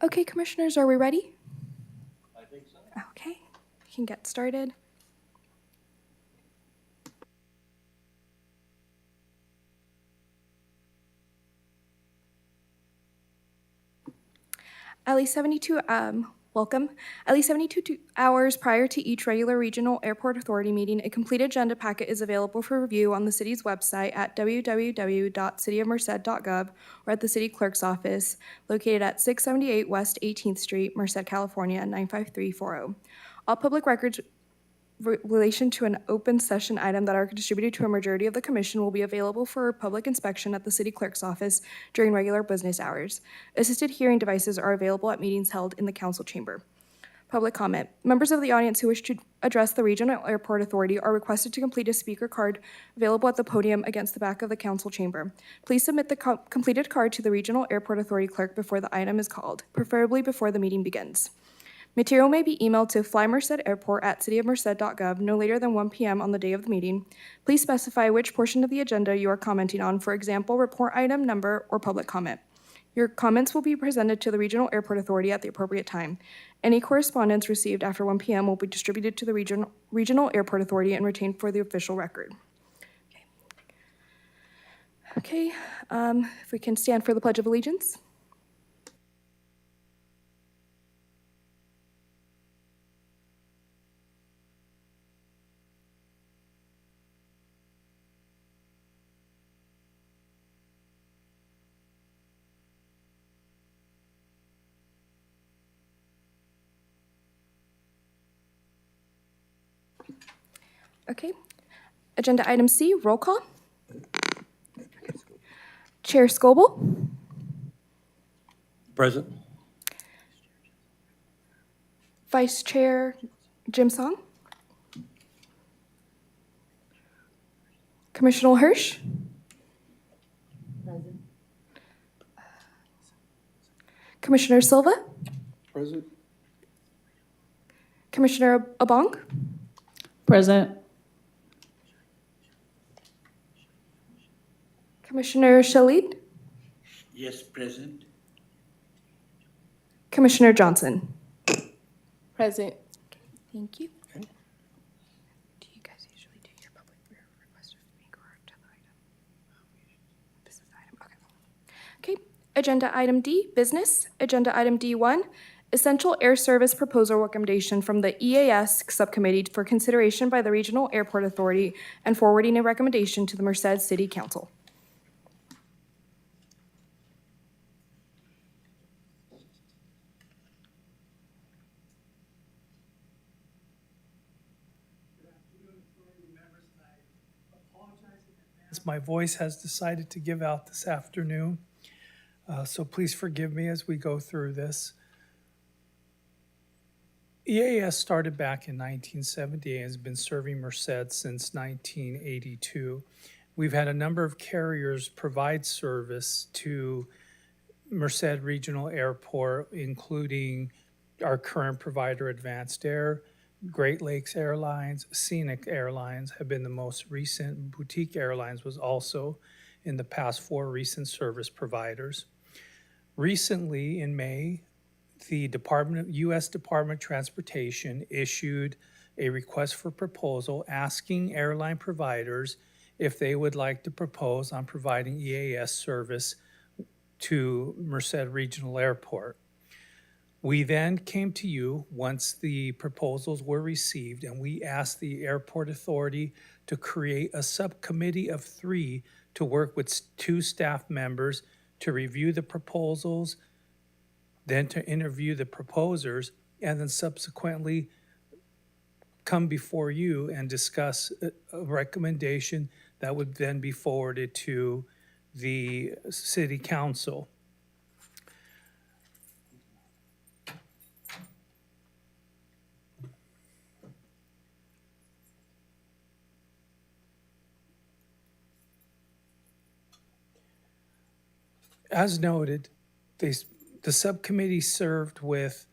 Okay, commissioners, are we ready? I think so. Okay, we can get started. At least 72, welcome. At least 72 hours prior to each regular regional airport authority meeting, a complete agenda packet is available for review on the city's website at www.cityofmerced.gov or at the city clerk's office located at 678 West 18th Street, Merced, California, 95340. All public records relation to an open session item that are distributed to a majority of the commission will be available for public inspection at the city clerk's office during regular business hours. Assisted hearing devices are available at meetings held in the council chamber. Public comment. Members of the audience who wish to address the Regional Airport Authority are requested to complete a speaker card available at the podium against the back of the council chamber. Please submit the completed card to the Regional Airport Authority clerk before the item is called, preferably before the meeting begins. Material may be emailed to flymercedairport@cityofmerced.gov no later than 1 p.m. on the day of the meeting. Please specify which portion of the agenda you are commenting on, for example, report item number or public comment. Your comments will be presented to the Regional Airport Authority at the appropriate time. Any correspondence received after 1 p.m. will be distributed to the Regional Airport Authority and retained for the official record. Okay, if we can stand for the Pledge of Allegiance. Okay. Agenda item C, roll call. Chair Scoble. Present. Vice Chair Jim Song. Commissioner Hirsch. Present. Commissioner Silva. Present. Commissioner Abong. Present. Commissioner Shalid. Yes, present. Commissioner Johnson. Present. Thank you. Okay. Do you guys usually do your public request of speaker to the item? This is the item, okay. Okay, agenda item D, business. Agenda item D1, essential air service proposal recommendation from the EAS subcommittee for consideration by the Regional Airport Authority and forwarding a recommendation to the Merced City Council. My voice has decided to give out this afternoon, so please forgive me as we go through this. EAS started back in 1978 and has been serving Merced since 1982. We've had a number of carriers provide service to Merced Regional Airport, including our current provider, Advanced Air. Great Lakes Airlines, Scenic Airlines have been the most recent. Boutique Airlines was also in the past 4 recent service providers. Recently, in May, the U.S. Department of Transportation issued a request for proposal asking airline providers if they would like to propose on providing EAS service to Merced Regional Airport. We then came to you once the proposals were received, and we asked the Airport Authority to create a subcommittee of 3 to work with 2 staff members to review the proposals, then to interview the proposers, and then subsequently come before you and discuss a recommendation that would then be forwarded to the City Council. As noted, the subcommittee served with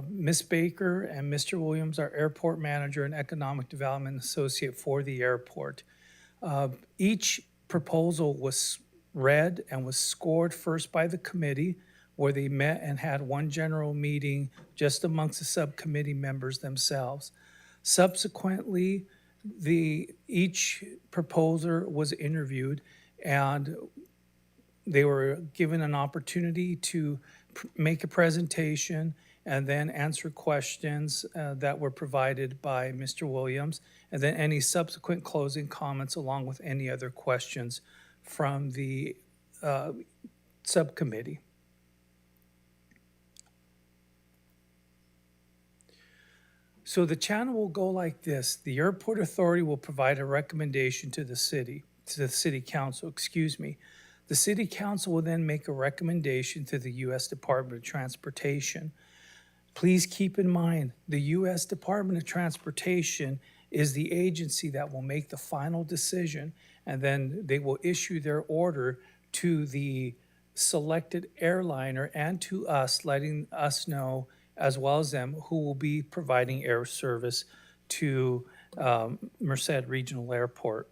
Ms. Baker and Mr. Williams, our airport manager and economic development associate for the airport. Each proposal was read and was scored first by the committee where they met and had one general meeting just amongst the subcommittee members themselves. Subsequently, each proposer was interviewed, and they were given an opportunity to make a presentation and then answer questions that were provided by Mr. Williams, and then any subsequent closing comments along with any other questions from the subcommittee. So the channel will go like this. The Airport Authority will provide a recommendation to the city council, excuse me. The city council will then make a recommendation to the U.S. Department of Transportation. Please keep in mind, the U.S. Department of Transportation is the agency that will make the final decision, and then they will issue their order to the selected airliner and to us, letting us know, as well as them, who will be providing air service to Merced Regional Airport.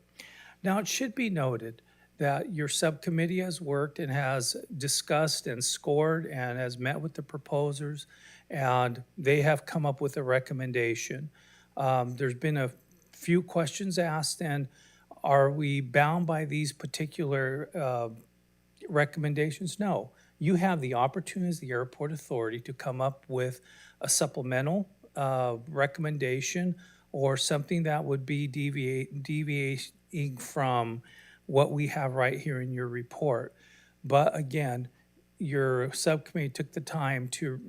Now, it should be noted that your subcommittee has worked and has discussed and scored and has met with the proposers, and they have come up with a recommendation. There's been a few questions asked, and are we bound by these particular recommendations? No. You have the opportunity as the Airport Authority to come up with a supplemental recommendation or something that would be deviating from what we have right here in your report. But again, your subcommittee took the time to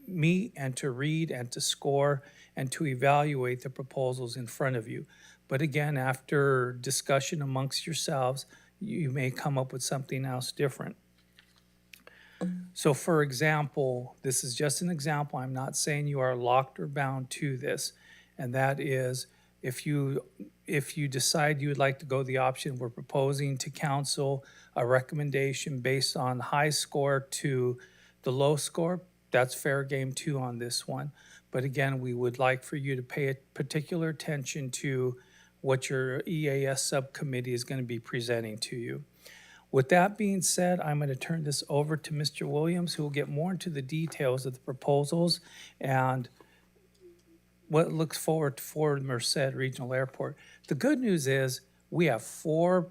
meet and to read and to score and to evaluate the proposals in front of you. But again, after discussion amongst yourselves, you may come up with something else different. So for example, this is just an example. I'm not saying you are locked or bound to this. And that is, if you decide you would like to go the option, we're proposing to council a recommendation based on high score to the low score. That's fair game too on this one. But again, we would like for you to pay particular attention to what your EAS subcommittee is going to be presenting to you. With that being said, I'm going to turn this over to Mr. Williams, who will get more into the details of the proposals and what looks forward for Merced Regional Airport. The good news is we have 4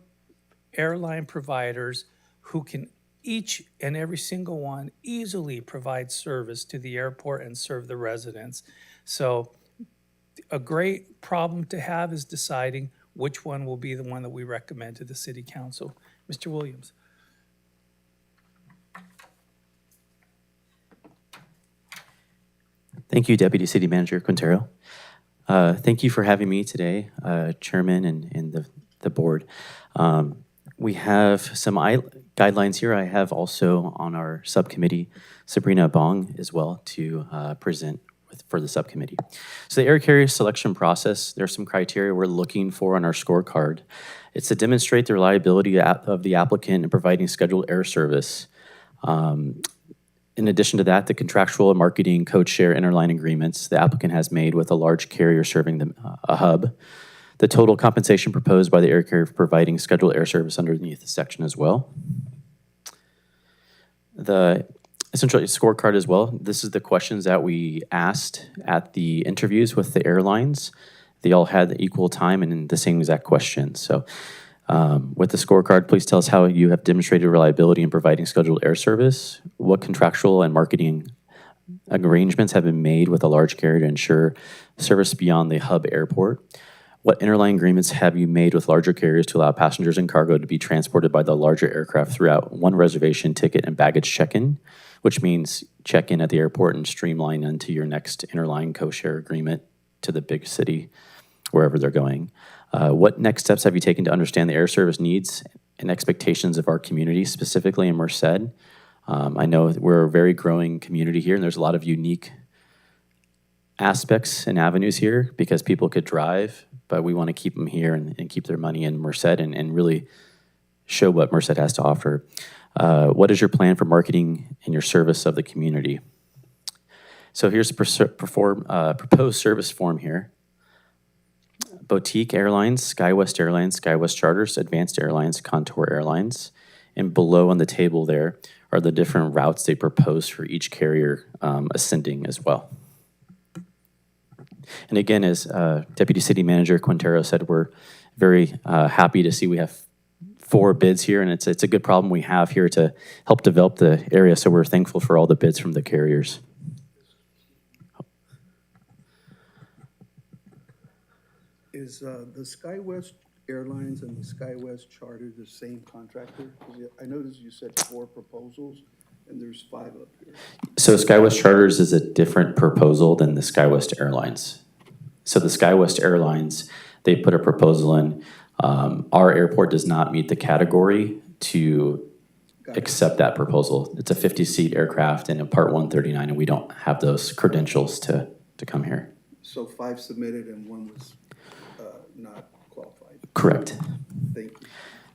airline providers who can each and every single one easily provide service to the airport and serve the residents. So a great problem to have is deciding which one will be the one that we recommend to the City Council. Mr. Williams. Thank you, Deputy City Manager Quintero. Thank you for having me today, Chairman and the board. We have some guidelines here. I have also on our subcommittee, Sabrina Bong as well to present for the subcommittee. So the air carrier selection process, there's some criteria we're looking for on our scorecard. It's to demonstrate the reliability of the applicant in providing scheduled air service. In addition to that, the contractual and marketing code-share interline agreements the applicant has made with a large carrier serving a hub. The total compensation proposed by the air carrier for providing scheduled air service underneath the section as well. The essentially scorecard as well. This is the questions that we asked at the interviews with the airlines. They all had equal time and the same exact questions. So with the scorecard, please tell us how you have demonstrated reliability in providing scheduled air service, what contractual and marketing arrangements have been made with a large carrier to ensure service beyond the hub airport, what interline agreements have you made with larger carriers to allow passengers and cargo to be transported by the larger aircraft throughout one reservation, ticket, and baggage check-in, which means check-in at the airport and streamline into your next interline co-share agreement to the big city, wherever they're going. What next steps have you taken to understand the air service needs and expectations of our community, specifically in Merced? I know we're a very growing community here, and there's a lot of unique aspects and avenues here because people could drive, but we want to keep them here and keep their money in Merced and really show what Merced has to offer. What is your plan for marketing and your service of the community? So here's a proposed service form here. Boutique Airlines, SkyWest Airlines, SkyWest Charters, Advanced Airlines, Contour Airlines. And below on the table there are the different routes they propose for each carrier ascending as well. And again, as Deputy City Manager Quintero said, we're very happy to see we have 4 bids here, and it's a good problem we have here to help develop the area, so we're thankful for all the bids from the carriers. Is the SkyWest Airlines and the SkyWest Charter the same contractor? 'Cause I noticed you said 4 proposals, and there's 5 up here. So SkyWest Charters is a different proposal than the SkyWest Airlines. So the SkyWest Airlines, they put a proposal in. Our airport does not meet the category to Got it. accept that proposal. It's a 50-seat aircraft and a Part 139, and we don't have those credentials to come here. So 5 submitted and 1 was not qualified. Correct. Thank you.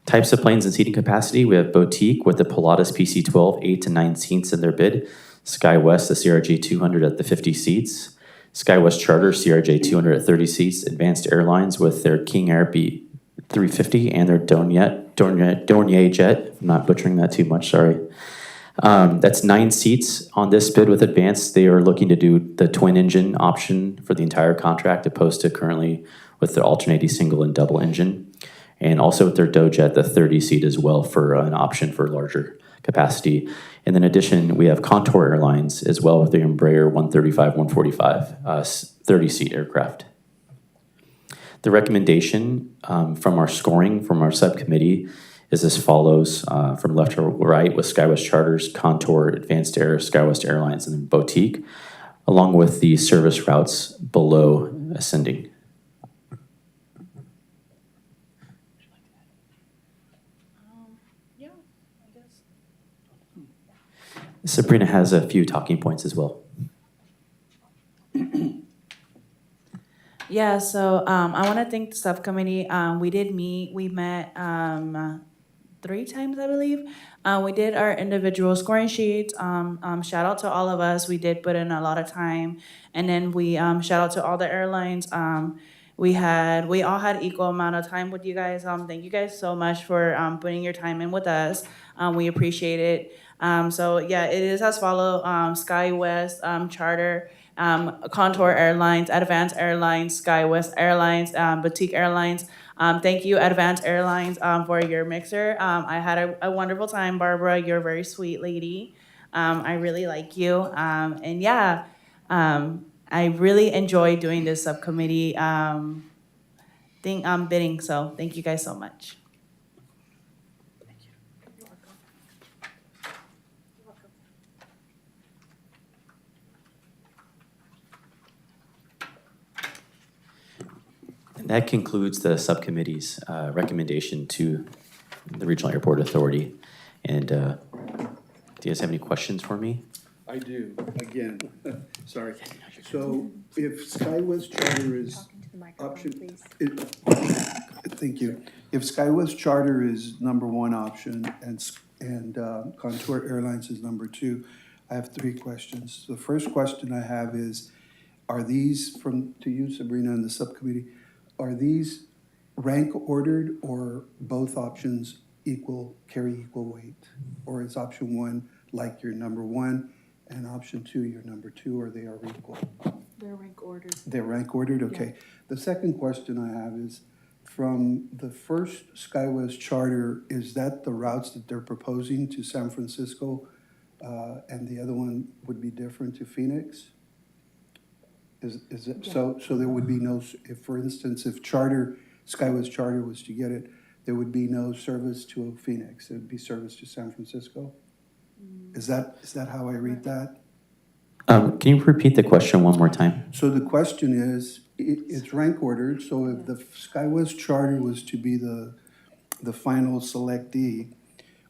Types of planes and seating capacity, we have Boutique with the Pilatus PC-12, 8 to 9 seats in their bid. SkyWest, the CRJ 200 at the 50 seats. SkyWest Charter, CRJ 200 at 30 seats. Advanced Airlines with their King Air B350 and their Dornier jet. I'm not butchering that too much, sorry. That's 9 seats on this bid with Advanced. They are looking to do the twin engine option for the entire contract, opposed to currently with the alternating single and double engine. And also with their Dojet, the 30 seat as well for an option for larger capacity. And in addition, we have Contour Airlines as well with the Embraer 135, 145, 30 seat aircraft. The recommendation from our scoring from our subcommittee is as follows, from left to right, with SkyWest Charters, Contour, Advanced Air, SkyWest Airlines, and then Boutique, along with the service routes below ascending. Sabrina has a few talking points as well. Yeah, so I want to thank the subcommittee. We did meet, we met 3 times, I believe. We did our individual scoring sheets. Shout out to all of us. We did put in a lot of time. And then we shout out to all the airlines. We all had equal amount of time with you guys. Thank you guys so much for putting your time in with us. We appreciate it. So yeah, it is as follow, SkyWest, Charter, Contour Airlines, Advanced Airlines, SkyWest Airlines, Boutique Airlines. Thank you, Advanced Airlines, for your mixer. I had a wonderful time, Barbara. You're a very sweet lady. I really like you. And yeah, I really enjoy doing this subcommittee bidding. So thank you guys so much. And that concludes the subcommittee's recommendation to the Regional Airport Authority. And do you guys have any questions for me? I do, again, sorry. So if SkyWest Charter is option, thank you. If SkyWest Charter is #1 option and Contour Airlines is #2, I have 3 questions. The first question I have is, are these, to you, Sabrina, and the subcommittee, are these rank ordered or both options carry equal weight? Or is option 1 like your #1 and option 2 your #2, or they are equal? They're rank ordered. They're rank ordered, okay. The second question I have is, from the first SkyWest Charter, is that the routes that they're proposing to San Francisco, and the other one would be different to Phoenix? Is it, so there would be no, if, for instance, if SkyWest Charter was to get it, there would be no service to Phoenix, it would be service to San Francisco? Is that how I read that? Can you repeat the question one more time? So the question is, it's rank ordered, so if the SkyWest Charter was to be the final selectee,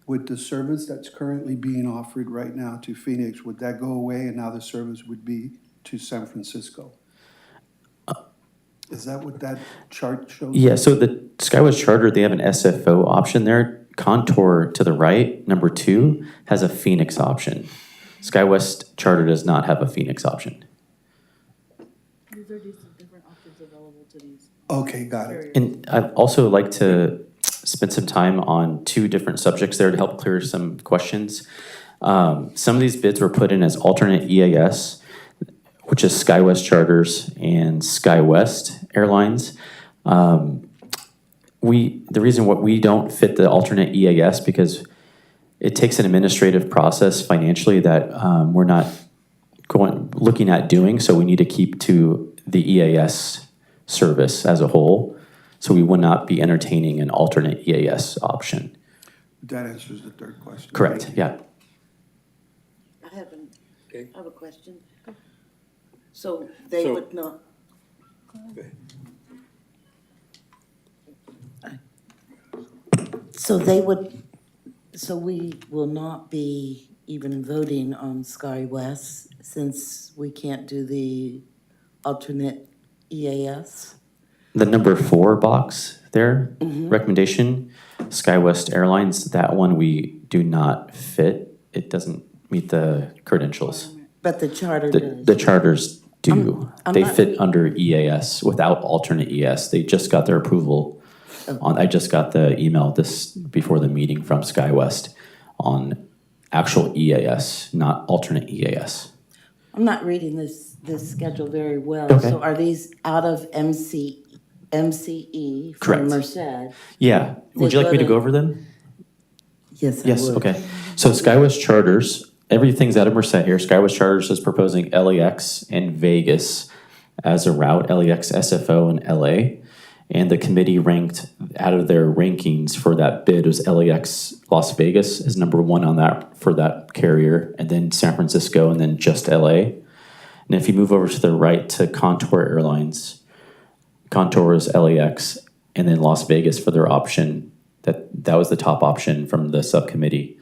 would the service that's currently being offered right now to Phoenix, would that go away and now the service would be to San Francisco? Is that what that chart shows? Yeah, so the SkyWest Charter, they have an SFO option there. Contour to the right, #2, has a Phoenix option. SkyWest Charter does not have a Phoenix option. These are just different options available to these. Okay, got it. And I'd also like to spend some time on 2 different subjects there to help clear some questions. Some of these bids were put in as alternate EAS, which is SkyWest Charters and SkyWest Airlines. The reason what we don't fit the alternate EAS because it takes an administrative process financially that we're not looking at doing, so we need to keep to the EAS service as a whole. So we would not be entertaining an alternate EAS option. That answers the third question. Correct, Thank you. yeah. I have a question. So they would not, so they would, so we will not be even voting on SkyWest since we can't do the alternate EAS? The number 4 box there, recommendation, SkyWest Airlines, that one we do not fit. It doesn't meet the credentials. But the charter The does. charters do. I'm They not- fit under EAS without alternate EAS. They just got their approval on, I just got the email before the meeting from SkyWest on actual EAS, not alternate EAS. I'm not reading this schedule very well. Okay. So are these out of MCE Correct. from Merced? Yeah, would They you like me to go go over them? Yes, I Yes, would. okay. So SkyWest Charters, everything's out of Merced here. SkyWest Charters is proposing LAX and Vegas as a route, LAX, SFO, and LA. And the committee ranked, out of their rankings for that bid, was LAX Las Vegas is number 1 on that, for that carrier, and then San Francisco, and then just LA. And if you move over to the right to Contour Airlines, Contour is LAX, and then Las Vegas for their option. That was the top option from the subcommittee.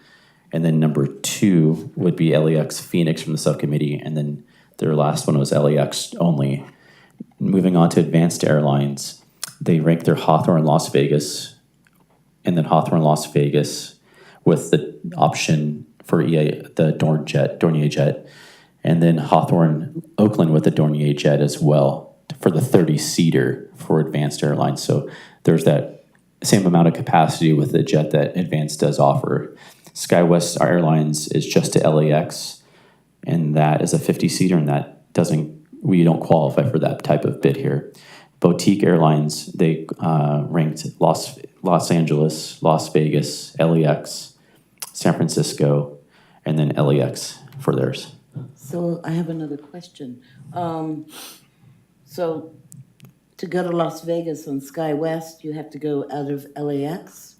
And then number 2 would be LAX Phoenix from the subcommittee, and then their last one was LAX only. Moving on to Advanced Airlines, they ranked their Hawthorne Las Vegas, and then Hawthorne Las Vegas with the option for the Dornier Jet, and then Hawthorne Oakland with the Dornier Jet as well for the 30-seater for Advanced Airlines. So there's that same amount of capacity with the jet that Advanced does offer. SkyWest Airlines is just to LAX, and that is a 50-seater, and we don't qualify for that type of bid here. Boutique Airlines, they ranked Los Angeles, Las Vegas, LAX, San Francisco, and then LAX for theirs. So I have another question. So to go to Las Vegas on SkyWest, you have to go out of LAX?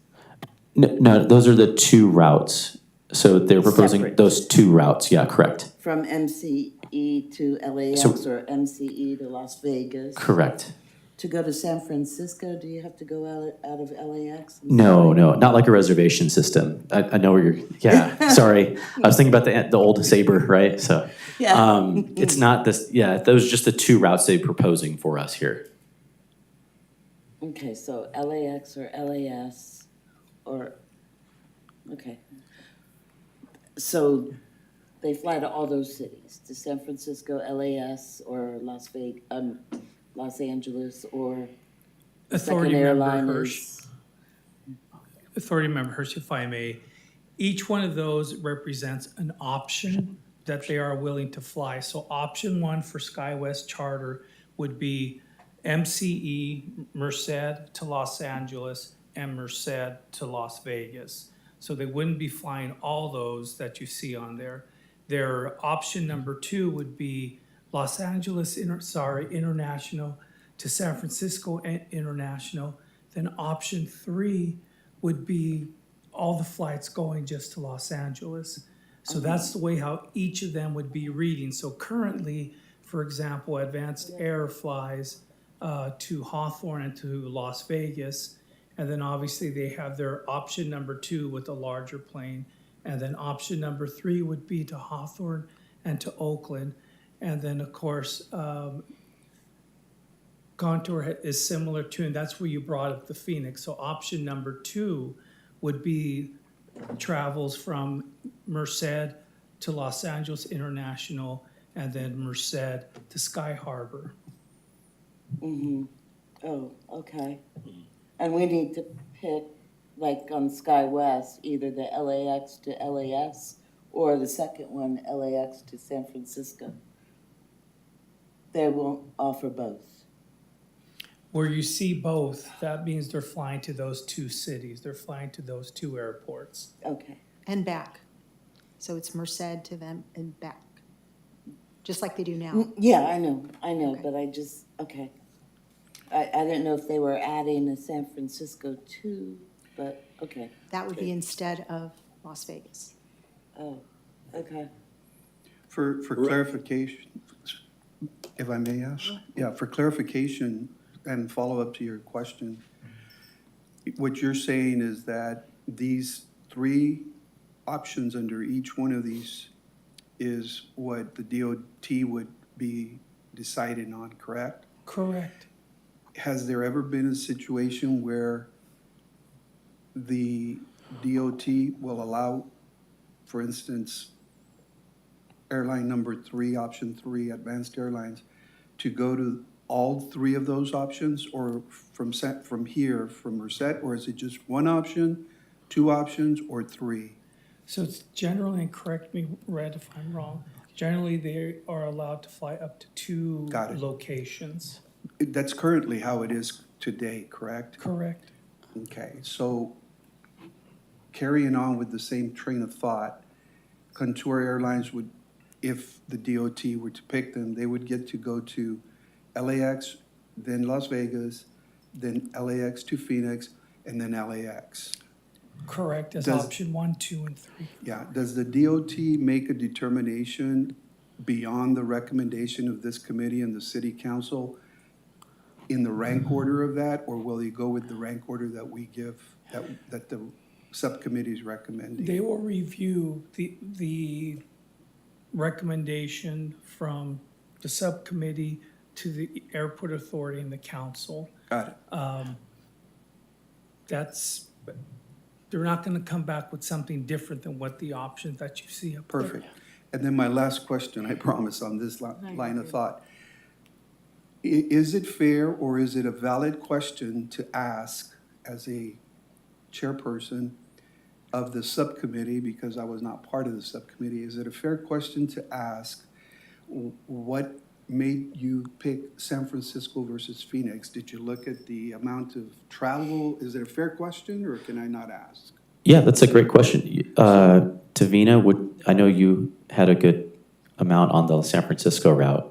No, those are the 2 routes. So they're proposing Separate. those 2 routes. Yeah, correct. From MCE to LAX So- or MCE to Las Vegas? Correct. To go to San Francisco, do you have to go out of LAX? No, not like a reservation system. I know where you're, yeah, sorry. I was thinking about the old Sabre, right? So, Yeah. it's not this, yeah, those are just the 2 routes they're proposing for us here. Okay, so LAX or LAS or, okay. So they fly to all those cities, to San Francisco, LAS, or Las Vegas, Los Angeles, or the Authority second member airline Hirsch. is? Authority member Hirsch, if I may, each one of those represents an option that they are willing to fly. So option 1 for SkyWest Charter would be MCE, Merced to Los Angeles, and Merced to Las Vegas. So they wouldn't be flying all those that you see on there. Their option number 2 would be Los Angeles, International to San Francisco International. Then option 3 would be all the flights going just to Los Angeles. So that's the way how each of them would be reading. So currently, for example, Advanced Air flies to Hawthorne and to Las Vegas. And then obviously they have their option number 2 with a larger plane. And then option number 3 would be to Hawthorne and to Oakland. And then, of course, Contour is similar to, and that's where you brought up the Phoenix. So option number 2 would be travels from Merced to Los Angeles International, and then Merced to Sky Harbor. Mm-hmm. Oh, okay. And we need to pick, like on SkyWest, either the LAX to LAS or the second one, LAX to San Francisco. They won't offer both. Where you see both, that means they're flying to those two cities. They're flying to those two airports. Okay. And back. So it's Merced to them and back, just like they do now. Yeah, I know, Okay. but I just, okay. I didn't know if they were adding a San Francisco too, but, okay. That would be instead of Las Vegas. Oh, okay. For clarification, if I may ask? Yeah, for clarification and follow-up to your question, what you're saying is that these three options under each one of these is what the DOT would be deciding on, correct? Correct. Has there ever been a situation where the DOT will allow, for instance, airline number three, option three, Advanced Airlines, to go to all three of those options, or from here, from Merced, or is it just one option, two options, or three? So it's generally, and correct me, Red, if I'm wrong, generally they are allowed to fly up to two Got it. locations. That's currently how it is today, correct? Correct. Okay, so carrying on with the same train of thought, Contour Airlines would, if the DOT were to pick them, they would get to go to LAX, then Las Vegas, then LAX to Phoenix, and then LAX. Correct, as Does- option 1, 2, and 3. Yeah, does the DOT make a determination beyond the recommendation of this committee and the city council in the rank order of that, or will they go with the rank order that we give, that the subcommittee is recommending? They will review the recommendation from the subcommittee to the airport authority and the council. Got it. That's, they're not gonna come back with something different than what the options that you see up there. Perfect. And then my last question, I promise, on this line of thought. Is it fair or is it a valid question to ask as a chairperson of the subcommittee, because I was not part of the subcommittee, is it a fair question to ask what made you pick San Francisco versus Phoenix? Did you look at the amount of travel? Is it a fair question, or can I not ask? Yeah, that's a great question. Tavina, I know you had a good amount on the San Francisco route.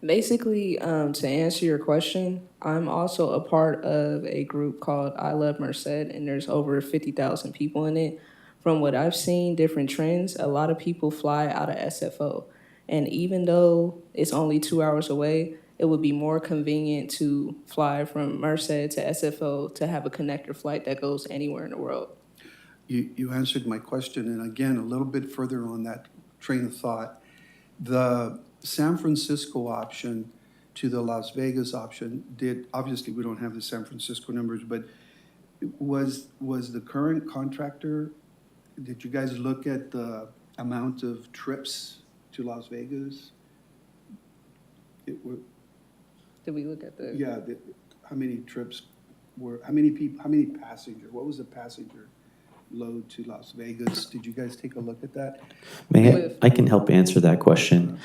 Basically, to answer your question, I'm also a part of a group called I Love Merced, and there's over 50,000 people in it. From what I've seen, different trends, a lot of people fly out of SFO. And even though it's only 2 hours away, it would be more convenient to fly from Merced to SFO to have a connector flight that goes anywhere in the world. You answered my question, and again, a little bit further on that train of thought. The San Francisco option to the Las Vegas option obviously, we don't have the San Francisco numbers, but was the current contractor, did you guys look at the amount of trips to Las Vegas? Did we look at the? Yeah, how many trips how many passengers, what was the passenger load to Las Vegas? Did you guys take a look at that? I can help answer that question.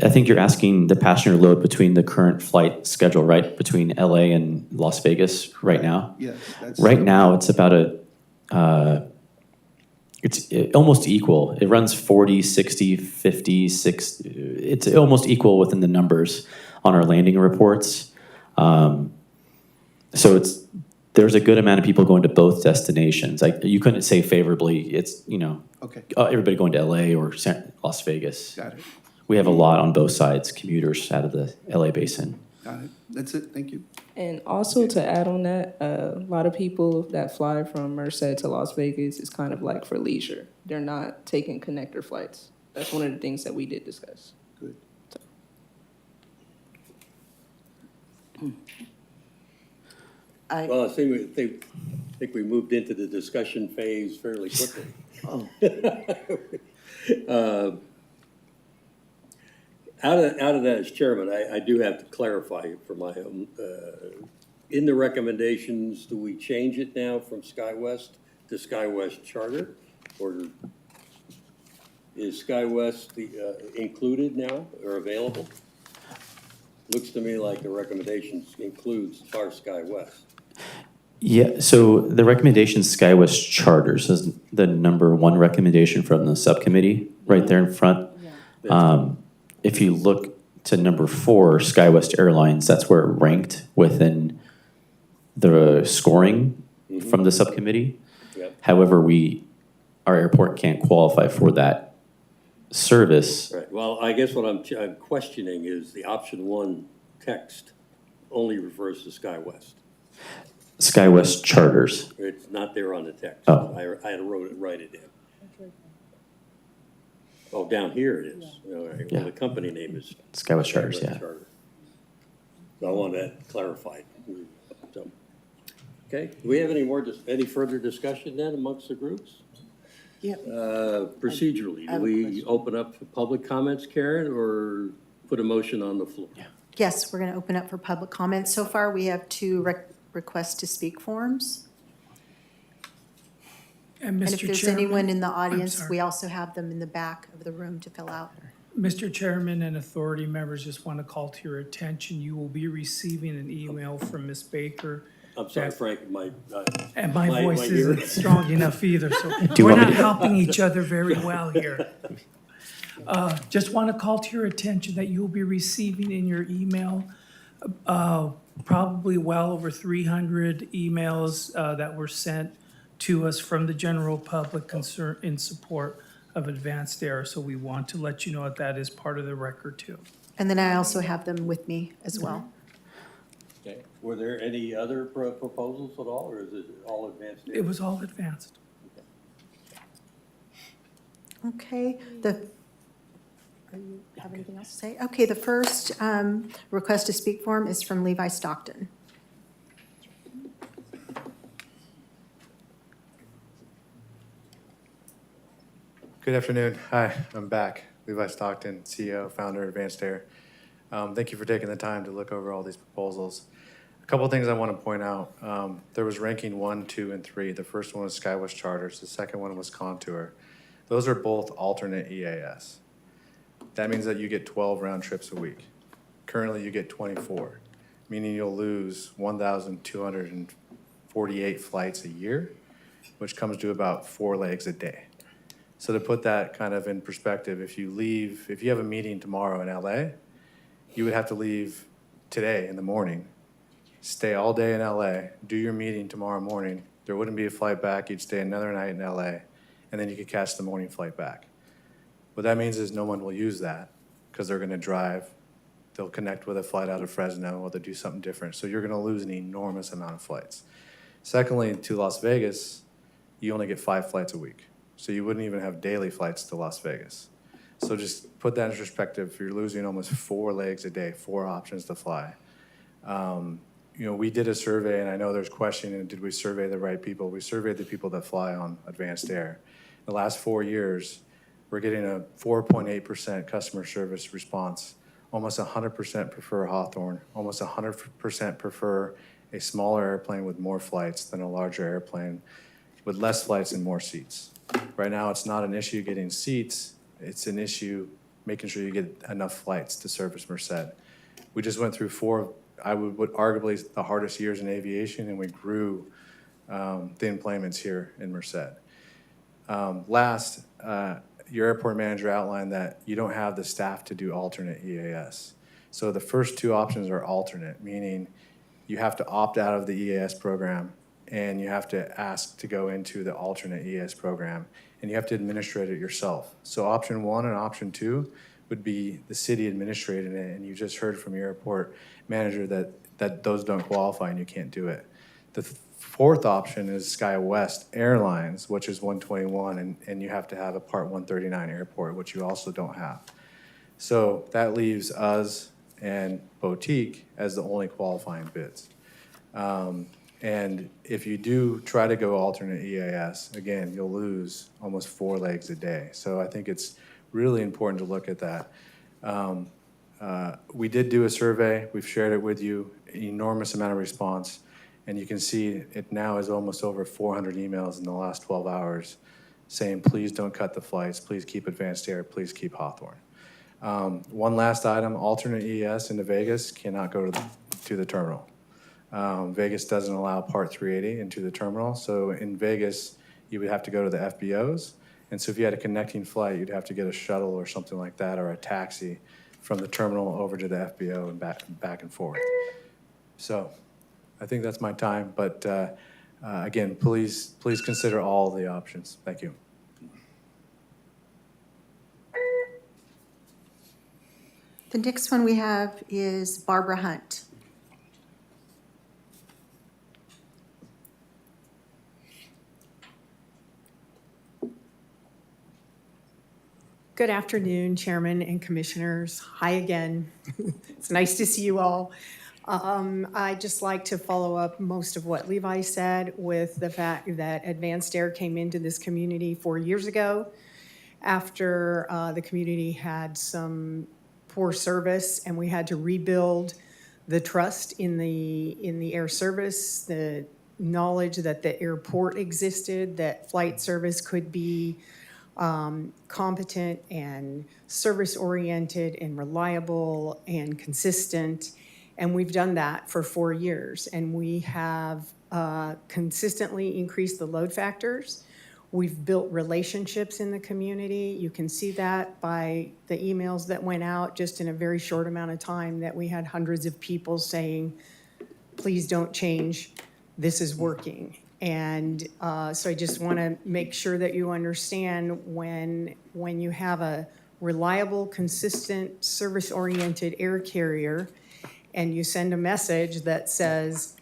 I think you're asking the passenger load between the current flight schedule, right? Between LA and Las Vegas right now? Yes. That's Right now, it's about it's almost equal. It runs 40, 60, 50, 60. It's almost equal within the numbers on our landing reports. So there's a good amount of people going to both destinations. You couldn't say favorably, it's, Okay, everybody going to LA or Las Vegas. got it, We have a lot on both sides, commuters out of the LA basin. got it. That's it, thank you. And also to add on that, a lot of people that fly from Merced to Las Vegas is kind of like for leisure. They're not taking connector flights. That's one of the things that we did discuss. Good. Well, I think we moved into the discussion phase fairly quickly. Oh. Out of that, as chairman, I do have to clarify for my own, in the recommendations, do we change it now from SkyWest the SkyWest charter, or is SkyWest included now or available? Looks to me like the recommendations includes our SkyWest. Yeah, so the recommendation SkyWest Charters is the number one recommendation from the subcommittee, right there in front. If you look to number 4, SkyWest Airlines, that's where it ranked within the scoring from the subcommittee. Yep. However, our airport can't qualify for that service. Right, well, I guess what I'm questioning is the option 1 text only refers to SkyWest. SkyWest Charters. It's not there on the text. Oh. I had to write it in. Oh, down here it is. All right, well, Yeah. the company name is. SkyWest Charters, yeah. Charter. So I want that clarified. So, okay, do we have any further discussion then amongst the groups? Yeah. Procedurally, I have do a we question. open up for public comments, Karen, or put a motion on the floor? Yes, we're going to open up for public comments. So far, we have 2 requests to speak forms. And And if Mr. there's Chairman, anyone in the audience, sorry. we also have them in the back of the room to fill out. Mr. Chairman and authority members, just want to call to your attention, you will be receiving an email from Ms. Baker. I'm sorry, That- Frank, And my My- voice my isn't ear. strong enough either, so you we're want me not to- helping each other very well here. Just want to call to your attention that you'll be receiving in your email probably well over 300 emails that were sent to us from the general public concern in support of Advanced Air. So we want to let you know that that is part of the record too. And then I also have them with me as well. okay. Were there any other proposals at all, or is it all advanced? It was all advanced. Okay, you have anything else to say? Okay, the first request to speak form is from Levi Stockton. Good afternoon. Hi, I'm back. Levi Stockton, CEO, founder of Advanced Air. Thank you for taking the time to look over all these proposals. A couple of things I want to point out. There was ranking 1, 2, and 3. The first one was SkyWest Charters. The second one was Contour. Those are both alternate EAS. That means that you get 12 round trips a week. Currently, you get 24, meaning you'll lose 1,248 flights a year, which comes to about 4 legs a day. So to put that kind of in perspective, if you have a meeting tomorrow in LA, you would have to leave today in the morning, stay all day in LA, do your meeting tomorrow morning. There wouldn't be a flight back. You'd stay another night in LA, and then you could catch the morning flight back. What that means is no one will use that because they're going to drive. They'll connect with a flight out of Fresno, or they'll do something different. So you're going to lose an enormous amount of flights. Secondly, to Las Vegas, you only get 5 flights a week. So you wouldn't even have daily flights to Las Vegas. So just put that in perspective. You're losing almost 4 legs a day, 4 options to fly. We did a survey, and I know there's questioning, did we survey the right people? We surveyed the people that fly on Advanced Air. The last 4 years, we're getting a 4.8% customer service response. Almost 100% prefer Hawthorne. Almost 100% prefer a smaller airplane with more flights than a larger airplane with less flights and more seats. Right now, it's not an issue getting seats. It's an issue making sure you get enough flights to service Merced. We just went through 4, I would arguably the hardest years in aviation, and we grew the employments here in Merced. Last, your airport manager outlined that you don't have the staff to do alternate EAS. So the first 2 options are alternate, meaning you have to opt out of the EAS program and you have to ask to go into the alternate EAS program, and you have to administrate it yourself. So option 1 and option 2 would be the city administrating it, and you just heard from your airport manager that those don't qualify and you can't do it. The 4th option is SkyWest Airlines, which is 121, and you have to have a Part 139 airport, which you also don't have. So that leaves us and Boutique as the only qualifying bids. And if you do try to go alternate EAS, again, you'll lose almost 4 legs a day. So I think it's really important to look at that. We did do a survey. We've shared it with you, enormous amount of response. And you can see it now is almost over 400 emails in the last 12 hours saying, please don't cut the flights, please keep Advanced Air, please keep Hawthorne. One last item, alternate EAS into Vegas cannot go to the terminal. Vegas doesn't allow Part 380 into the terminal, so in Vegas, you would have to go to the FBOs. And so if you had a connecting flight, you'd have to get a shuttle or something like that, or a taxi from the terminal over to the FBO and back and forth. So I think that's my time, but again, please consider all the options. Thank you. The next one we have is Barbara Hunt. Good afternoon, Chairman and Commissioners. Hi again. It's nice to see you all. I'd just like to follow up most of what Levi said with the fact that Advanced Air came into this community 4 years ago after the community had some poor service, and we had to rebuild the trust in the air service, the knowledge that the airport existed, that flight service could be competent and service-oriented and reliable and consistent. And we've done that for 4 years. And we have consistently increased the load factors. We've built relationships in the community. You can see that by the emails that went out just in a very short amount of time, that we had hundreds of people saying, please don't change, this is working. And so I just want to make sure that you understand when you have a reliable, consistent, service-oriented air carrier and you send a message that says,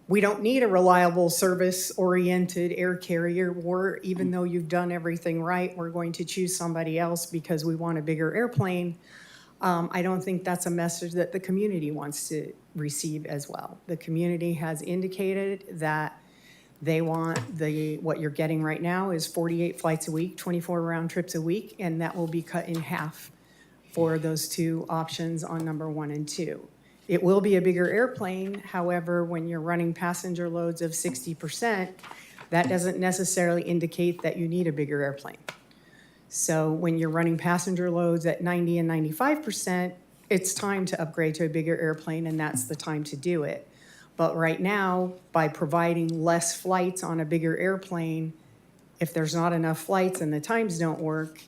we don't need a reliable, service-oriented air carrier, or even though you've done everything right, we're going to choose somebody else because we want a bigger airplane, I don't think that's a message that the community wants to receive as well. The community has indicated that they want what you're getting right now is 48 flights a week, 24 round trips a week, and that will be cut in half for those two options on number 1 and 2. It will be a bigger airplane. However, when you're running passenger loads of 60%, that doesn't necessarily indicate that you need a bigger airplane. So when you're running passenger loads at 90 and 95%, it's time to upgrade to a bigger airplane, and that's the time to do it. But right now, by providing less flights on a bigger airplane, if there's not enough flights and the times don't work,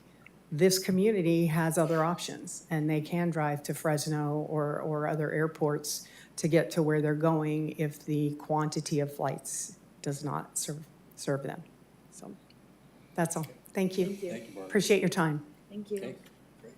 this community has other options, and they can drive to Fresno or other airports to get to where they're going if the quantity of flights does not serve them. So that's all. Thank you. Thank you, Barbara. Appreciate your time. Thank you. Okay, great.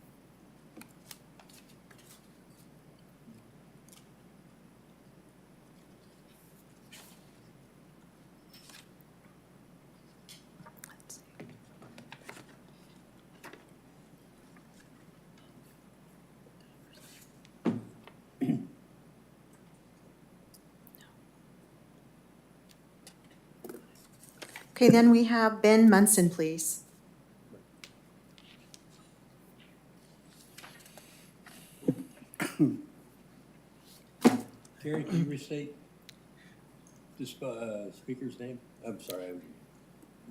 Okay, then we have Ben Munson, please. Terry, can you restate the speaker's name? I'm sorry.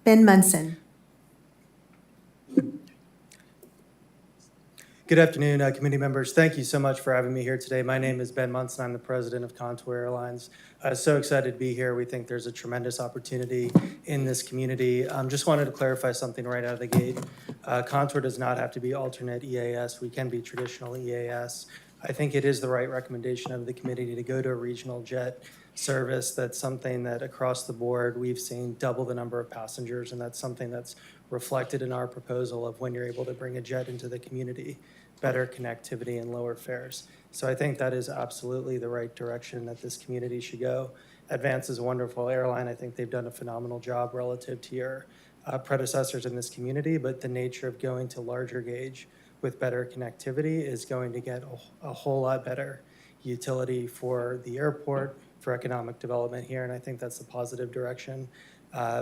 Ben Munson. Good afternoon, committee members. Thank you so much for having me here today. My name is Ben Munson. I'm the president of Contour Airlines. So excited to be here. We think there's a tremendous opportunity in this community. Just wanted to clarify something right out of the gate. Contour does not have to be alternate EAS. We can be traditional EAS. I think it is the right recommendation of the committee to go to a regional jet service. That's something that across the board, we've seen double the number of passengers, and that's something that's reflected in our proposal of when you're able to bring a jet into the community, better connectivity and lower fares. So I think that is absolutely the right direction that this community should go. Advance is a wonderful airline. I think they've done a phenomenal job relative to your predecessors in this community, but the nature of going to larger gauge with better connectivity is going to get a whole lot better utility for the airport, for economic development here, and I think that's a positive direction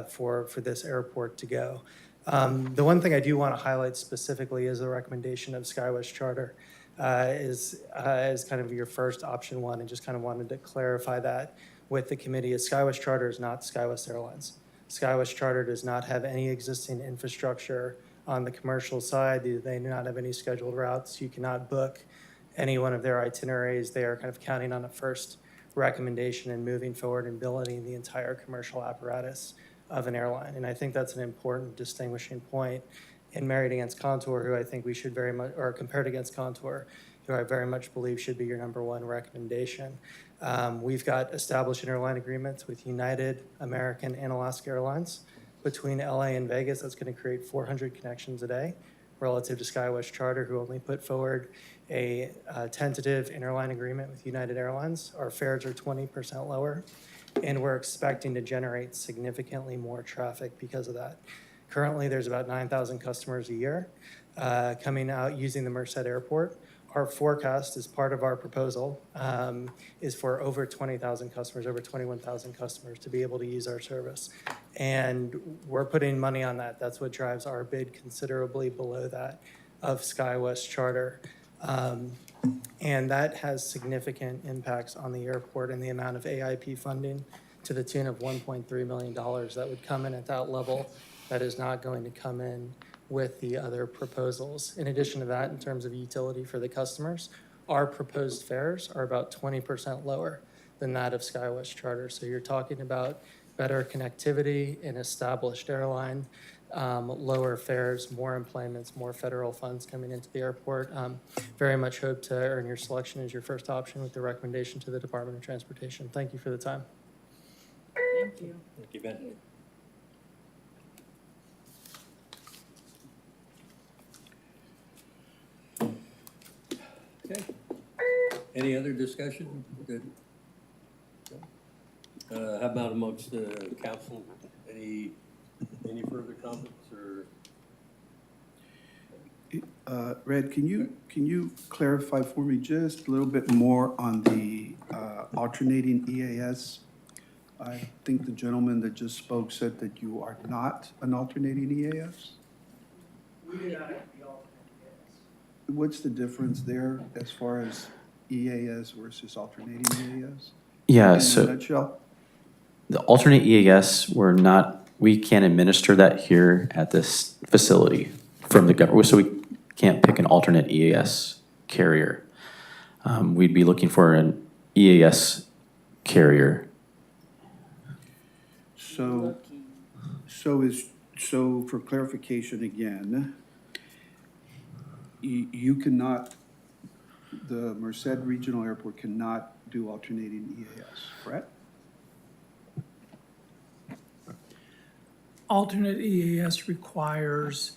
for this airport to go. The one thing I do want to highlight specifically is the recommendation of SkyWest Charter is kind of your first option one, and just kind of wanted to clarify that. with the committee is SkyWest Charter is not SkyWest Airlines. SkyWest Charter does not have any existing infrastructure on the commercial side. They do not have any scheduled routes. You cannot book any one of their itineraries. They are kind of counting on a first recommendation and moving forward and building the entire commercial apparatus of an airline. And I think that's an important distinguishing point in Married Against Contour, who I think we should very much, or compared against Contour, who I very much believe should be your number one recommendation. We've got established interline agreements with United, American, and Alaska Airlines. Between LA and Vegas, that's going to create 400 connections a day relative to SkyWest Charter, who only put forward a tentative interline agreement with United Airlines. Our fares are 20% lower, and we're expecting to generate significantly more traffic because of that. Currently, there's about 9,000 customers a year coming out using the Merced Airport. Our forecast as part of our proposal is for over 20,000 customers, over 21,000 customers to be able to use our service. And we're putting money on that. That's what drives our bid considerably below that of SkyWest Charter. And that has significant impacts on the airport and the amount of AIP funding to the tune of $1.3 million that would come in at that level. That is not going to come in with the other proposals. In addition to that, in terms of utility for the customers, our proposed fares are about 20% lower than that of SkyWest Charter. So you're talking about better connectivity, an established airline, lower fares, more employments, more federal funds coming into the airport. Very much hope to earn your selection as your first option with the recommendation to the Department of Transportation. Thank you for the time. Thank you. Thank you, Ben. Okay. Any other discussion? Good. How about amongst the council? Any further comments or? Red, can you clarify for me just a little bit more on the alternating EAS? I think the gentleman that just spoke said that you are not an alternating EAS? We do not have the alternate What's the difference there as far as EAS versus alternating EAS? Yeah, In a so nutshell? the alternate EAS, we can't administer that here at this facility from the government, so we can't pick an alternate EAS carrier. We'd be looking for an EAS carrier. So for clarification again, you cannot, the Merced Regional Airport cannot do alternating EAS, correct? Alternate EAS requires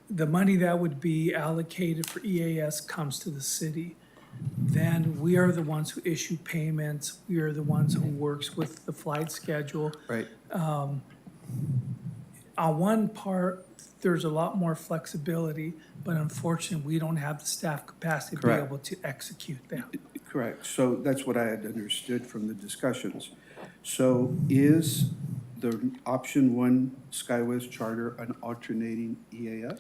the money that would be allocated for EAS comes to the city. Then we are the ones who issue payments. We are the ones who works with the flight schedule. Right. On one part, there's a lot more flexibility, but unfortunately, we don't have the staff capacity to be Correct. able to execute that. Correct. So that's what I had understood from the discussions. So is the option one SkyWest Charter an alternating EAS?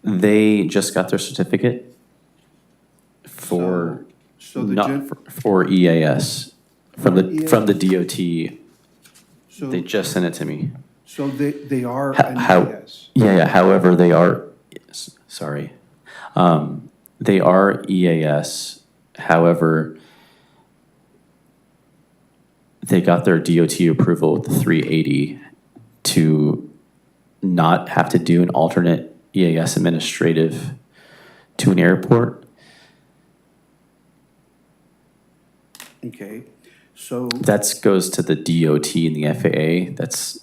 They just got their certificate for, So the not for EAS, from the DOT. So, They just sent it to me. so they are How- an how- EAS? Yeah, however, they are, sorry. They are EAS, however, they got their DOT approval with the 380 to not have to do an alternate EAS administrative to an airport. Okay, so, That goes to the DOT and the FAA. That's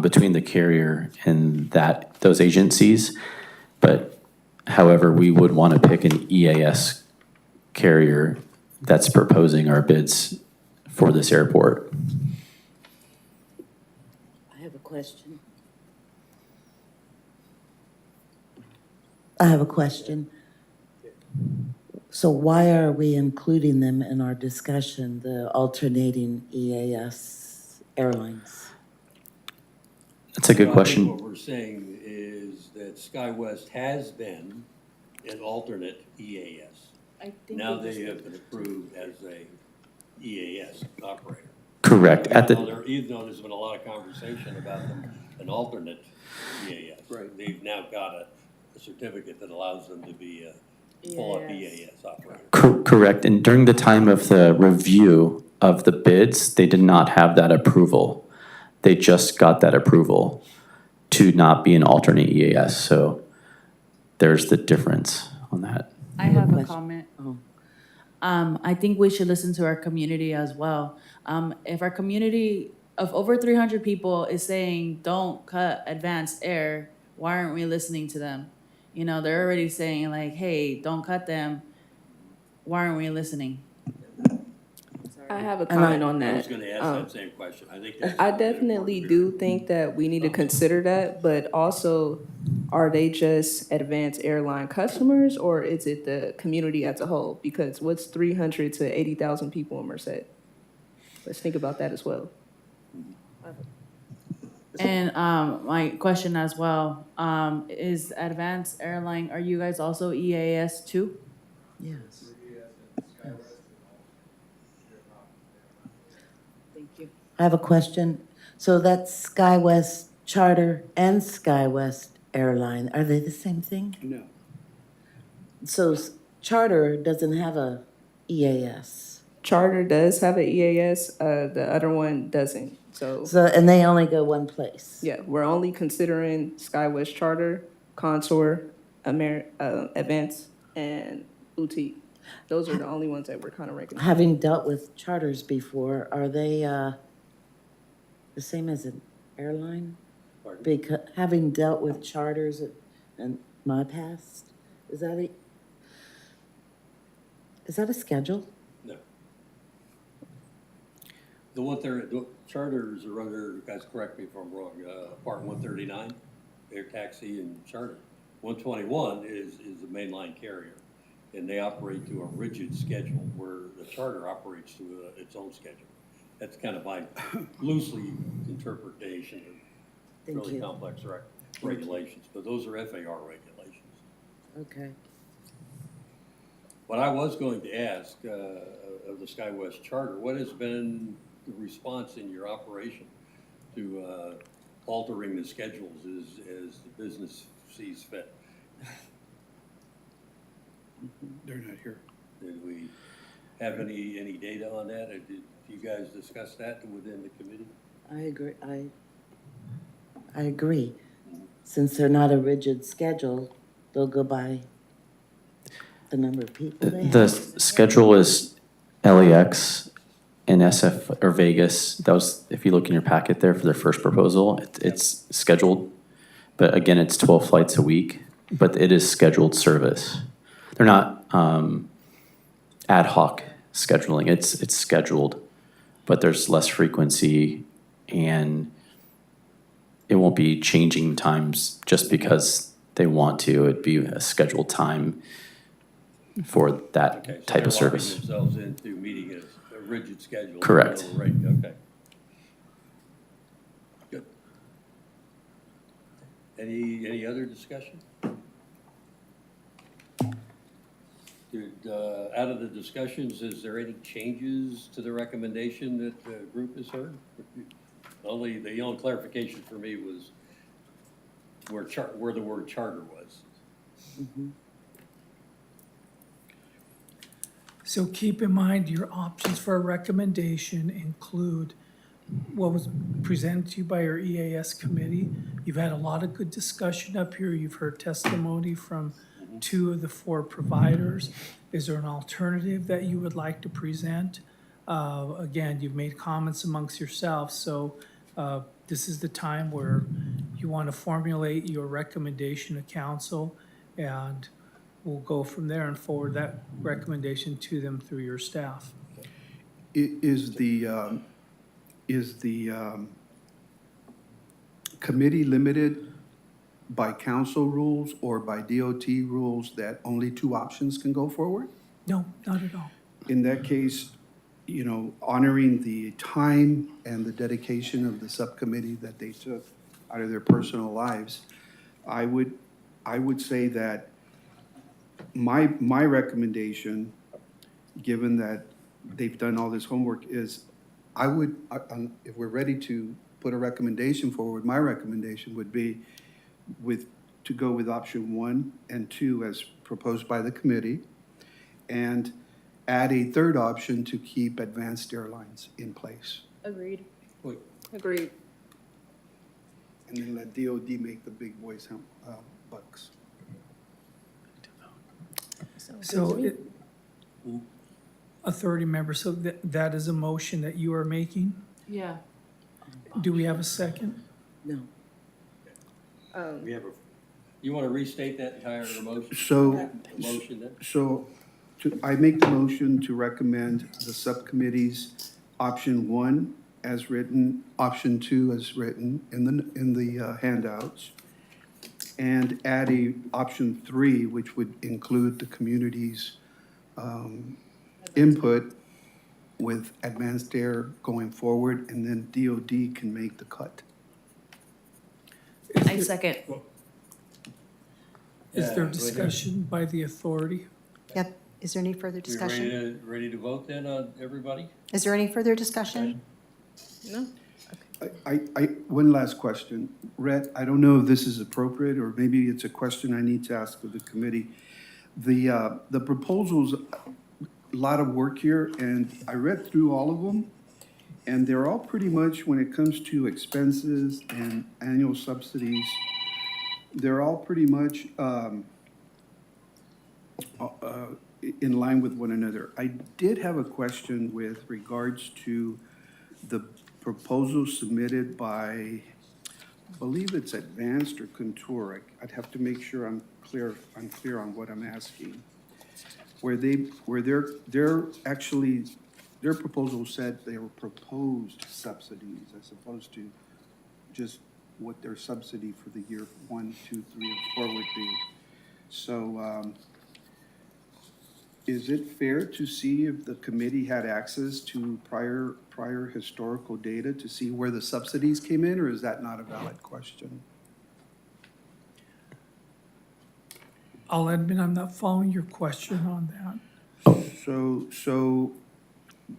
between the carrier and those agencies. But however, we would want to pick an EAS carrier that's proposing our bids for this airport. I have a question. I have a question. So why are we including them in our discussion, the alternating EAS airlines? That's a good Well, I think question. what we're saying is that SkyWest has been an alternate EAS. I think Now they they just- have been approved as a EAS operator. Correct. At the, Even though there's been a lot of conversation about an alternate EAS. Right. They've now got a certificate that allows them to be a full-up EAS operator. correct. And during the time of the review of the bids, they did not have that approval. They just got that approval to not be an alternate EAS. So there's the difference on that. I have a question. comment. Oh. I think we should listen to our community as well. If our community of over 300 people is saying, don't cut advanced air, why aren't we listening to them? You know, they're already saying like, hey, don't cut them. Why aren't we listening? I have a comment on I was that. gonna ask that same question. I think that's. I definitely do think that we need to consider that, but also, are they just advanced airline customers, or is it the community as a whole? Because what's 300 to 80,000 people in Merced? Let's think about that as well. And my question as well, is Advanced Airline, are you guys also EAS too? Yes. Thank you. I have a question. So that's SkyWest Charter and SkyWest Airline. Are they the same thing? No. So Charter doesn't have a EAS. Charter does have an EAS, the other one doesn't. So, So, and they only go one place. yeah, we're only considering SkyWest Charter, Contour, Advance, and Boutique. Those are the only ones that we're kind of recognizing. Having dealt with charters before, are they the same as an airline? Pardon? Because having dealt with charters in my past, is that a schedule? No. The charters are under, guys, correct me if I'm wrong, Part 139, air taxi and charter. 121 is the mainline carrier, and they operate to a rigid schedule where the charter operates to its own schedule. That's kind of my loosely interpretation of Thank really you. complex regulations, but those are FAR regulations. Okay. What I was going to ask of the SkyWest Charter, what has been the response in your operation to altering the schedules as the business sees fit? They're not here. Did we have any data on that? Or did you guys discuss that within the committee? I agree. I agree. Since they're not a rigid schedule, they'll go by the number of people they The have. schedule is LAX and SF or Vegas. That was, if you look in your packet there for their first proposal, it's scheduled. But again, it's 12 flights a week, but it is scheduled service. They're not ad hoc scheduling. It's scheduled, but there's less frequency and it won't be changing times just because they want to. It'd be a scheduled time for that Okay, so type they're of service. locking themselves into meeting a rigid schedule. Correct. Right, okay. Good. Any other discussion? Out of the discussions, is there any changes to the recommendation that the group has heard? The only clarification for me was where the word charter was. So keep in mind, your options for a recommendation include what was presented to you by your EAS committee. You've had a lot of good discussion up here. You've heard testimony from 2 of the 4 providers. Is there an alternative that you would like to present? Again, you've made comments amongst yourselves, so this is the time where you want to formulate your recommendation to council, and we'll go from there and forward that recommendation to them through your staff. Is the committee limited by council rules or by DOT rules that only 2 options can go forward? No, not at all. In that case, you know, honoring the time and the dedication of the subcommittee that they took out of their personal lives, I would say that my recommendation, given that they've done all this homework, is I would, if we're ready to put a recommendation forward, my recommendation would be to go with option 1 and 2 as proposed by the committee, and add a third option to keep Advanced Airlines in place. Agreed. Wait, Agreed. And then let DOD make the big boys bucks. So authority member, so that is a motion that you are making? Yeah. Do we have a second? No. we have you want to restate that entire motion? So, Motion then? so I make the motion to recommend the subcommittee's option 1 as written, option 2 as written in the handouts, and add a option 3, which would include the community's input with Advanced Air going forward, and then DOD can make the cut. I second. Is there Yeah, discussion by the authority? Yep. Is there any further We discussion? ready to vote then on everybody? Is there any further discussion? No. One last question. Rhett, I don't know if this is appropriate, or maybe it's a question I need to ask of the committee. The proposals, a lot of work here, and I read through all of them, and they're all pretty much, when it comes to expenses and annual subsidies, they're all pretty much in line with one another. I did have a question with regards to the proposal submitted by, I believe it's Advanced or Contour. I'd have to make sure I'm clear on what I'm asking. Where they're actually, their proposal said they were proposed subsidies as opposed to just what their subsidy for the year 1, 2, 3, and 4 would be. So, is it fair to see if the committee had access to prior historical data to see where the subsidies came in, or is that not a valid question? I'll admit I'm not following your question on that. So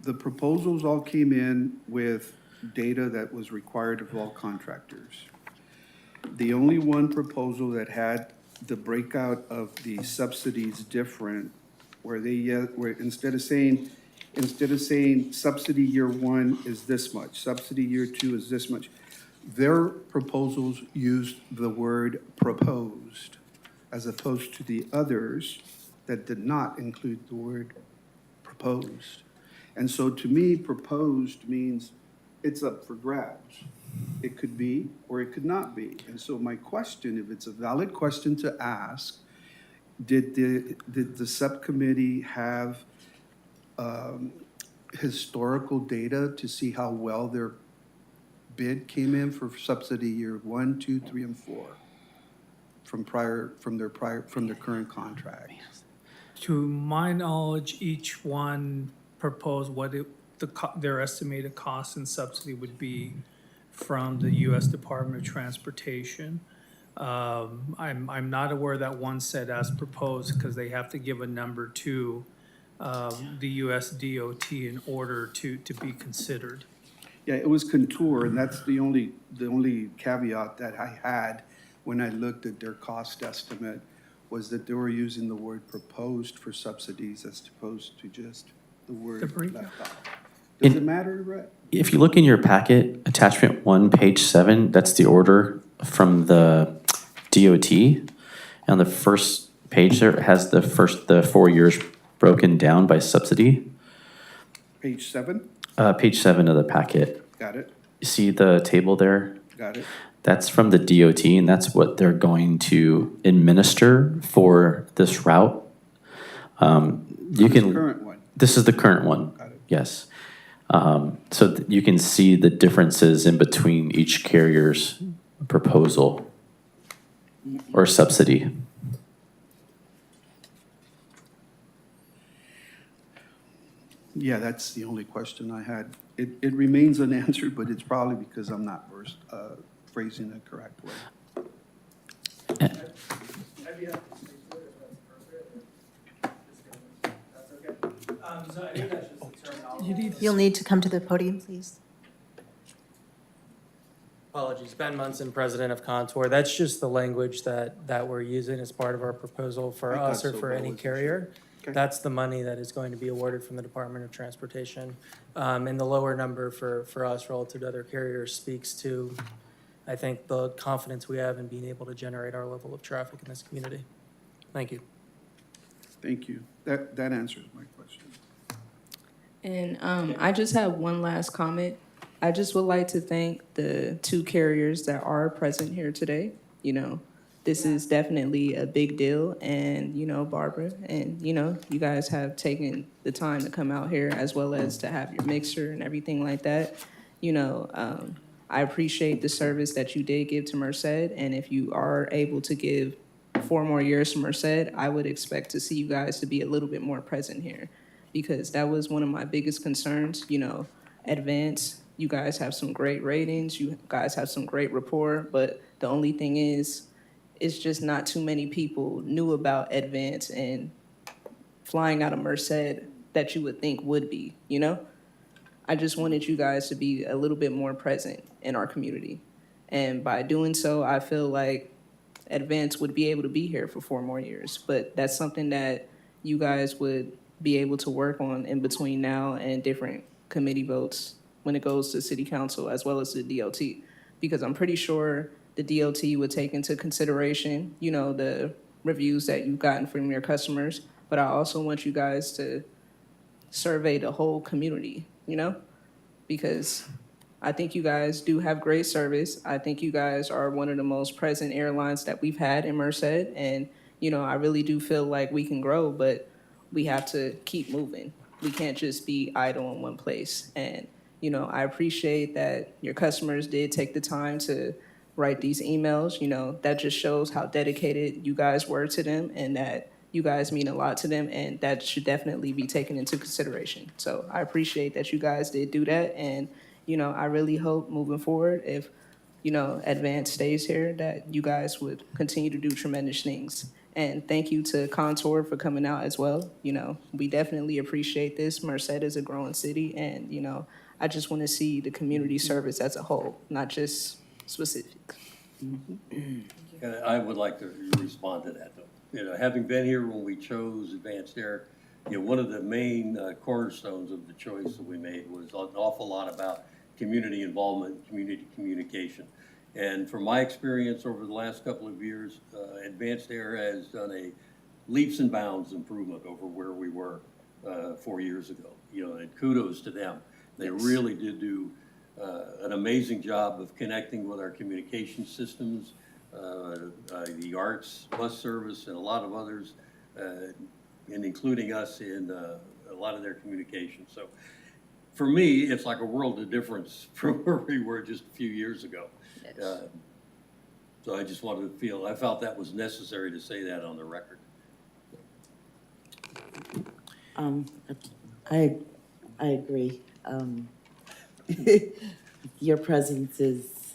the proposals all came in with data that was required of all contractors. The only one proposal that had the breakout of the subsidies different, where instead of saying subsidy year 1 is this much, subsidy year 2 is this much, their proposals used the word proposed, as opposed to the others that did not include the word proposed. And so to me, proposed means it's up for grabs. It could be, or it could not be. And so my question, if it's a valid question to ask, did the subcommittee have historical data to see how well their bid came in for subsidy year 1, 2, 3, and 4 from their current contract? To my knowledge, each one proposed what their estimated cost and subsidy would be from the U.S. Department of Transportation. I'm not aware that one said as proposed, because they have to give a number to the U.S. DOT in order to be considered. Yeah, it was Contour, and that's the only caveat that I had when I looked at their cost estimate, was that they were using the word proposed for subsidies as opposed to just the word left off. Does it matter, Brett? If you look in your packet, attachment 1, page 7, that's the order from the DOT. On the first page there, it has the 4 years broken down by subsidy. Page 7? Page 7 of the packet. Got it, You see the table there? got it. That's from the DOT, and that's what they're going to administer for this route. You can. Current one. This is the current one. Got it. Yes. So you can see the differences in between each carrier's proposal or subsidy. Yeah, that's the only question I had. It remains unanswered, but it's probably because I'm not phrasing it correct way. So I think that's just the terminology. You need, You'll need to come to the podium, please. Apologies, Ben Munson, president of Contour. That's just the language that we're using as part of our proposal for I thought us or so, for but I any wasn't sure. carrier. Okay. That's the money that is going to be awarded from the Department of Transportation. And the lower number for us relative to other carriers speaks to, I think, the confidence we have in being able to generate our level of traffic in this community. Thank you. Thank you. That answers my question. And I just have one last comment. I just would like to thank the two carriers that are present here today. You know, this is definitely a big deal. And, you know, Barbara, and, you know, you guys have taken the time to come out here as well as to have your mixer and everything like that. You know, I appreciate the service that you did give to Merced. And if you are able to give 4 more years to Merced, I would expect to see you guys to be a little bit more present here, because that was one of my biggest concerns. You know, Advance, you guys have some great ratings, you guys have some great rapport, but the only thing is, it's just not too many people knew about Advance and flying out of Merced that you would think would be, you know? I just wanted you guys to be a little bit more present in our community. And by doing so, I feel like Advance would be able to be here for 4 more years. But that's something that you guys would be able to work on in between now and different committee votes when it goes to city council as well as the DOT. Because I'm pretty sure the DOT would take into consideration, you know, the reviews that you've gotten from your customers. But I also want you guys to survey the whole community, you know? Because I think you guys do have great service. I think you guys are one of the most present airlines that we've had in Merced. And, you know, I really do feel like we can grow, but we have to keep moving. We can't just be idle in one place. And, you know, I appreciate that your customers did take the time to write these emails. You know, that just shows how dedicated you guys were to them and that you guys mean a lot to them, and that should definitely be taken into consideration. So I appreciate that you guys did do that. And, you know, I really hope moving forward, if, you know, Advance stays here, that you guys would continue to do tremendous things. And thank you to Contour for coming out as well. You know, we definitely appreciate this. Merced is a growing city, and, you know, I just want to see the community service as a whole, not just specifics. I would like to respond to that, though. You know, having been here when we chose Advanced Air, you know, one of the main cornerstones of the choice that we made was an awful lot about community involvement, community communication. And from my experience over the last couple of years, Advanced Air has done a leaps and bounds improvement over where we were 4 years ago. You know, and kudos to them. They really did do an amazing job of connecting with our communication systems, the arts bus service, and a lot of others, and including us in a lot of their communication. So for me, it's like a world of difference from where we were just a few years ago. So I just wanted to feel, I felt that was necessary to say that on the record. I agree. Your presence is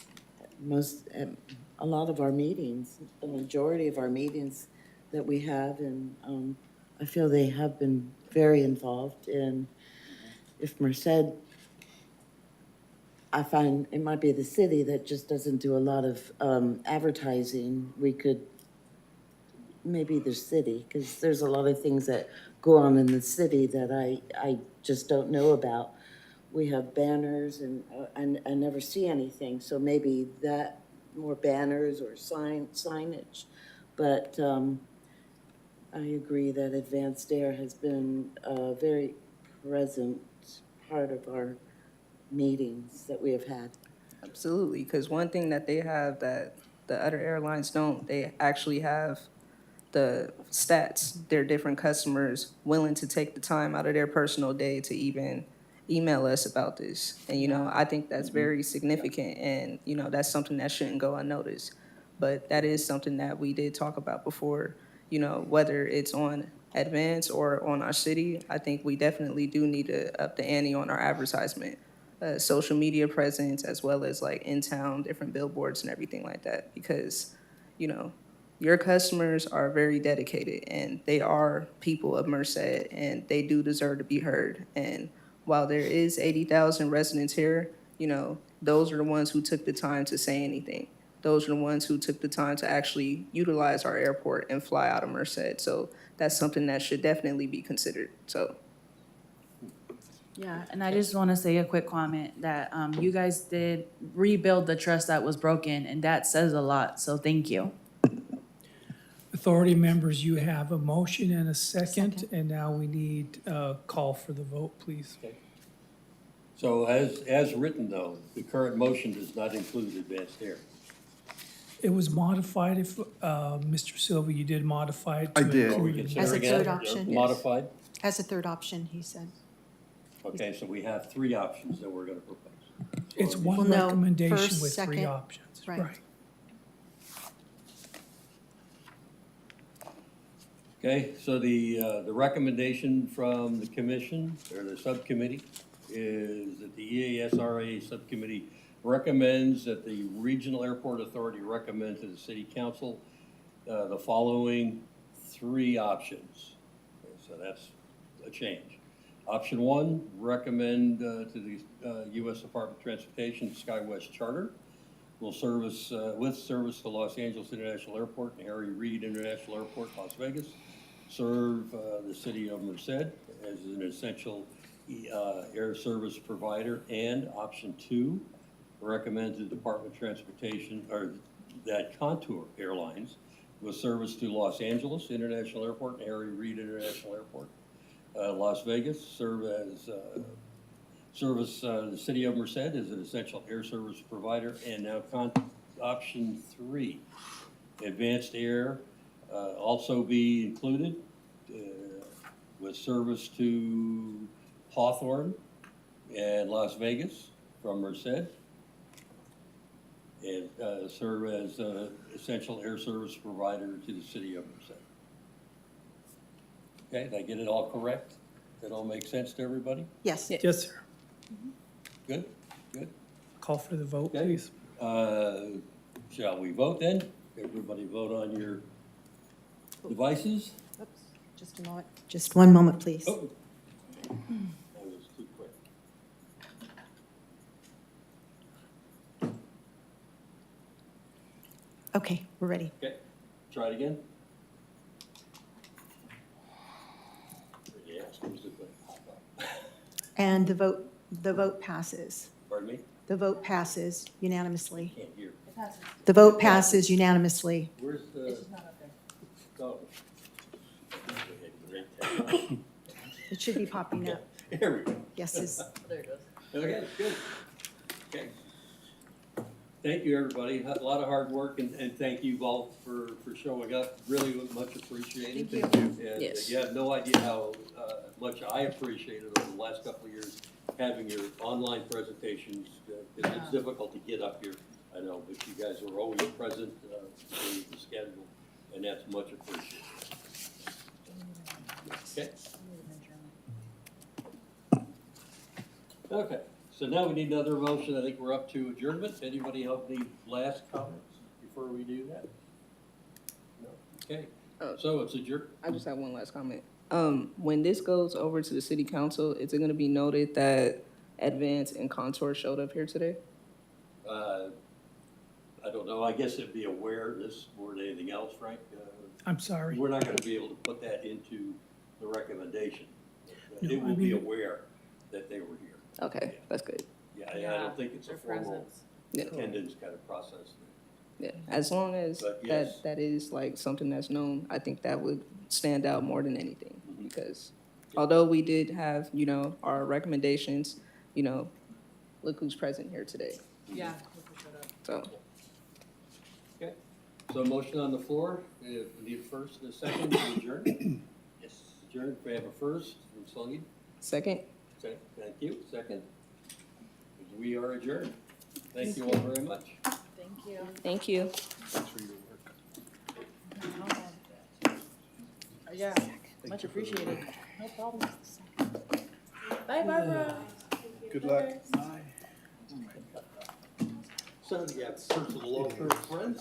a lot of our meetings, the majority of our meetings that we have, and I feel they have been very involved. And if Merced, I find it might be the city that just doesn't do a lot of advertising. We could, maybe the city, because there's a lot of things that go on in the city that I just don't know about. We have banners, and I never see anything, so maybe that, more banners or signage. But I agree that Advanced Air has been a very present part of our meetings that we have had. Absolutely, because one thing that they have that the other airlines don't, they actually have the stats, their different customers willing to take the time out of their personal day to even email us about this. And, you know, I think that's very significant, and, you know, that's something that shouldn't go unnoticed. But that is something that we did talk about before, you know, whether it's on Advance or on our city. I think we definitely do need to up the ante on our advertisement, social media presence, as well as like in town, different billboards and everything like that. Because, you know, your customers are very dedicated and they are people of Merced and they do deserve to be heard. And while there is 80,000 residents here, you know, those are the ones who took the time to say anything. Those are the ones who took the time to actually utilize our airport and fly out of Merced. So that's something that should definitely be considered. So Yeah, and I just want to say a quick comment that you guys did rebuild the trust that was broken, and that says a lot, so thank you. Authority members, you have a motion and a second, and now we need a call for the vote, please. So as written though, the current motion does not include advanced air. It was modified if, Mr. Silva, you did modify it to I did. Are we include- considering As a it third option. modified? As a third option, he said. Okay, so we have three options that we're gonna propose. It's Well, one no, recommendation first, with three second, options, right. right. Okay, so the recommendation from the commission, or the subcommittee, is that the EASRA subcommittee recommends that the Regional Airport Authority recommend to the city council the following three options. Okay, so that's a change. Option one, recommend to the U.S. Department of Transportation SkyWest Charter will service, with service to Los Angeles International Airport and Harry Reid International Airport, Las Vegas, serve the city of Merced as an essential air service provider. And option two, recommend to the Department of Transportation, or that Contour Airlines will service to Los Angeles International Airport and Harry Reid International Airport, Las Vegas, serve as service the city of Merced as an essential air service provider. And now option three, advanced air also be included with service to Hawthorne and Las Vegas from Merced, and serve as an essential air service provider to the city of Merced. Okay, did I get it all correct? That all make sense to everybody? Yes. Yes, sir. Good, good. Call for the vote, Okay. please. Shall we vote then? Everybody vote on your devices? Oops, just a moment. Just one moment, please. Oh. That was too quick. Okay, we're ready. Okay, try it again. Yeah, it's supposed to be. And the vote passes. Pardon me? The vote passes unanimously. Can't hear. The vote passes unanimously. Where's the? Oh. It should be popping up. Here we go. Yeses. Okay, good. Okay. Thank you, everybody. A lot of hard work, and thank you all for showing up. Really much appreciated. Thank you. And Yes. you have no idea how much I appreciated over the last couple of years, having your online presentations. It's difficult to get up here, I know, but you guys are always present in the schedule, and that's much appreciated. Okay. Okay, so now we need another motion. I think we're up to adjournment. Anybody have any last comments before we do that? No? Okay, so it's adjourned. I just have one last comment. When this goes over to the city council, is it gonna be noted that Advance and Contour showed up here today? I don't know, I guess it'd be aware of this more than anything else, Frank. I'm sorry. We're not gonna be able to put that into the recommendation. No, It will I be mean- aware that they were here. Okay, that's good. Yeah, I don't think it's a formal Yeah. attendance kind of process. Yeah, as long as But yes. that is like something that's known, I think that would stand out more than anything. Mm-hmm. Because although we did have, our recommendations, look who's present here today. Yeah. So, Okay, so motion on the floor, we need a first and a second to adjourn. Yes. Adjourn, we have a first from Saeed. second? Thank you, second. We are adjourned. Thank you all very much. Thank you. Yeah, much appreciated. No problem. Bye, Barbara. Good luck. So, you have personal local friends?